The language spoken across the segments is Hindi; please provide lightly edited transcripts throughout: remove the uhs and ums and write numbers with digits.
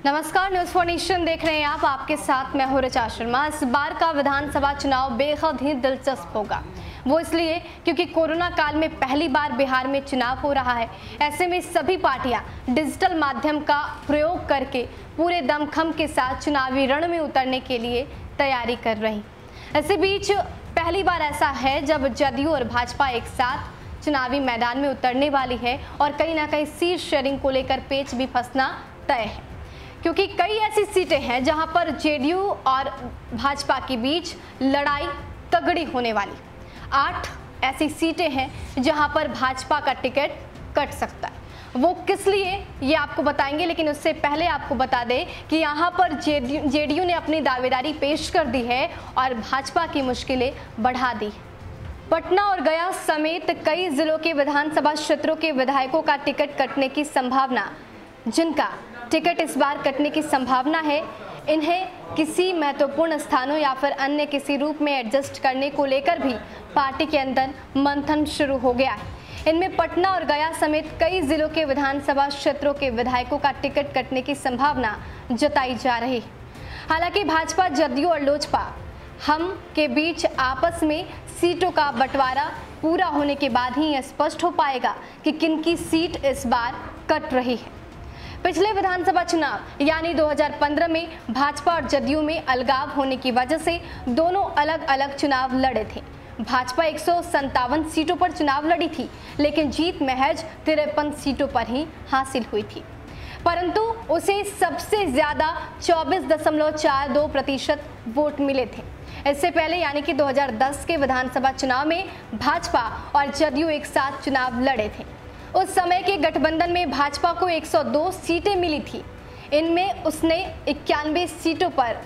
नमस्कार, न्यूज़ फॉर नेशन देख रहे हैं आप। आपके साथ मैं हूं ऋचा शर्मा। इस बार का विधानसभा चुनाव बेहद ही दिलचस्प होगा। वो इसलिए क्योंकि कोरोना काल में पहली बार बिहार में चुनाव हो रहा है। ऐसे में सभी पार्टियां डिजिटल माध्यम का प्रयोग करके पूरे दमखम के साथ चुनावी रण में उतरने के लिए तैयारी कर रही। इसी बीच पहली बार ऐसा है जब जदयू और भाजपा एक साथ चुनावी मैदान में उतरने वाली है और कहीं ना कहीं सीट शेयरिंग को लेकर पेच भी फंसना तय है, क्योंकि कई ऐसी सीटें हैं जहां पर जेडीयू और भाजपा के बीच लड़ाई तगड़ी होने वाली। 8 ऐसी सीटें हैं जहां पर भाजपा का टिकट कट सकता है। वो किस लिए ये आपको बताएंगे, लेकिन उससे पहले आपको बता दें कि यहां पर जेडीयू ने अपनी दावेदारी पेश कर दी है और भाजपा की मुश्किलें बढ़ा दी। पटना और गया समेत कई जिलों के विधानसभा क्षेत्रों के विधायकों का टिकट कटने की संभावना, जिनका टिकट इस बार कटने की संभावना है, इन्हें किसी महत्वपूर्ण स्थानों या फिर अन्य किसी रूप में एडजस्ट करने को लेकर भी पार्टी के अंदर मंथन शुरू हो गया है। इनमें पटना और गया समेत कई जिलों के विधानसभा क्षेत्रों के विधायकों का टिकट कटने की संभावना जताई जा रही है। हालांकि भाजपा, जदयू और लोजपा हम के बीच आपस में सीटों का बंटवारा पूरा होने के बाद ही यह स्पष्ट हो पाएगा कि किनकी सीट इस बार कट रही है। पिछले विधानसभा चुनाव यानी 2015 में भाजपा और जदयू में अलगाव होने की वजह से दोनों अलग अलग चुनाव लड़े थे। भाजपा 157 सीटों पर चुनाव लड़ी थी, लेकिन जीत महज 53 सीटों पर ही हासिल हुई थी, परंतु उसे सबसे ज्यादा 24.42% वोट मिले थे। इससे पहले यानी कि 2010 के विधानसभा चुनाव में भाजपा और जदयू एक साथ चुनाव लड़े थे। उस समय के गठबंधन में भाजपा को 102 सीटें मिली थी। इनमें उसने 91 सीटों पर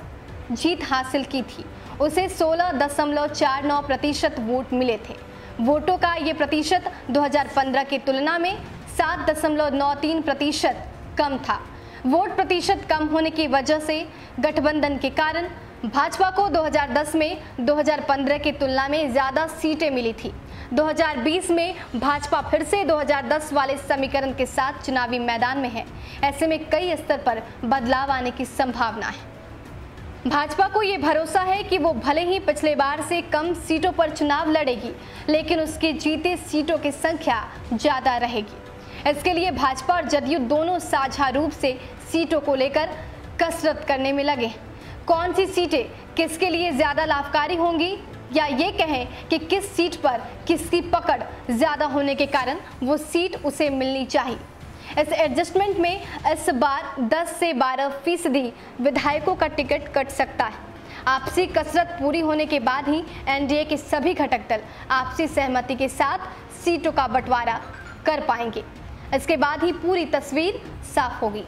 जीत हासिल की थी। उसे 16.49% वोट मिले थे। वोटों का ये प्रतिशत 2015 की तुलना में 7.93% कम था। वोट प्रतिशत कम होने की वजह से गठबंधन के कारण भाजपा को 2010 में 2015 की तुलना में ज्यादा सीटें मिली थी। 2020 में भाजपा फिर से 2010 वाले समीकरण के साथ चुनावी मैदान में है। ऐसे में कई स्तर पर बदलाव आने की संभावना है। भाजपा को ये भरोसा है कि वो भले ही पिछले बार से कम सीटों पर चुनाव लड़ेगी, लेकिन उसकी जीते सीटों की संख्या ज्यादा रहेगी। इसके लिए भाजपा और जदयू दोनों साझा रूप से सीटों को लेकर कसरत करने में लगे। कौन सी सीटें किसके लिए ज्यादा लाभकारी होंगी, या ये कहें कि किस सीट पर किसकी पकड़ ज्यादा होने के कारण वो सीट उसे मिलनी चाहिए। इस एडजस्टमेंट में इस बार 10 से 12% विधायकों का टिकट कट सकता है। आपसी कसरत पूरी होने के बाद ही एनडीए के सभी घटक दल आपसी सहमति के साथ सीटों का बंटवारा कर पाएंगे। इसके बाद ही पूरी तस्वीर साफ होगी।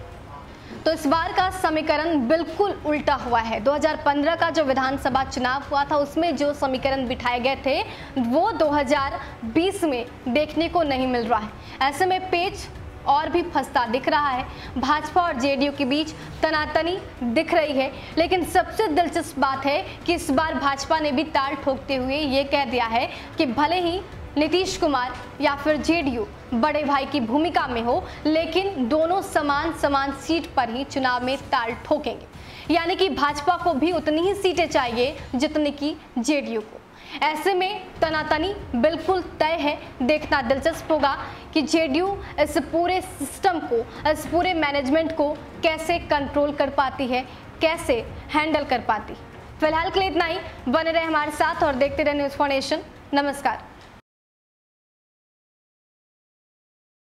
तो इस बार का समीकरण बिल्कुल उल्टा हुआ है। 2015 का जो विधानसभा चुनाव हुआ था उसमें जो समीकरण बिठाए गए थे वो 2020 में देखने को नहीं मिल रहा है। ऐसे में पेच और भी फंसता दिख रहा है। भाजपा और जेडीयू के बीच तनातनी दिख रही है, लेकिन सबसे दिलचस्प बात है कि इस बार भाजपा ने भी ताल ठोकते हुए ये कह दिया है कि भले ही नीतीश कुमार या फिर जेडीयू बड़े भाई की भूमिका में हो, लेकिन दोनों समान सीट पर ही चुनाव में ताल ठोकेंगे। यानी कि भाजपा को भी उतनी ही सीटें चाहिए जितनी की जेडीयू को। ऐसे में तनातनी बिल्कुल तय है। देखना दिलचस्प होगा कि जेडीयू इस पूरे सिस्टम को, इस पूरे मैनेजमेंट को कैसे कंट्रोल कर पाती है, कैसे हैंडल कर पाती। फिलहाल के लिए इतना ही। बने रहे हमारे साथ और देखते रहे न्यूज़ फॉर नेशन। नमस्कार।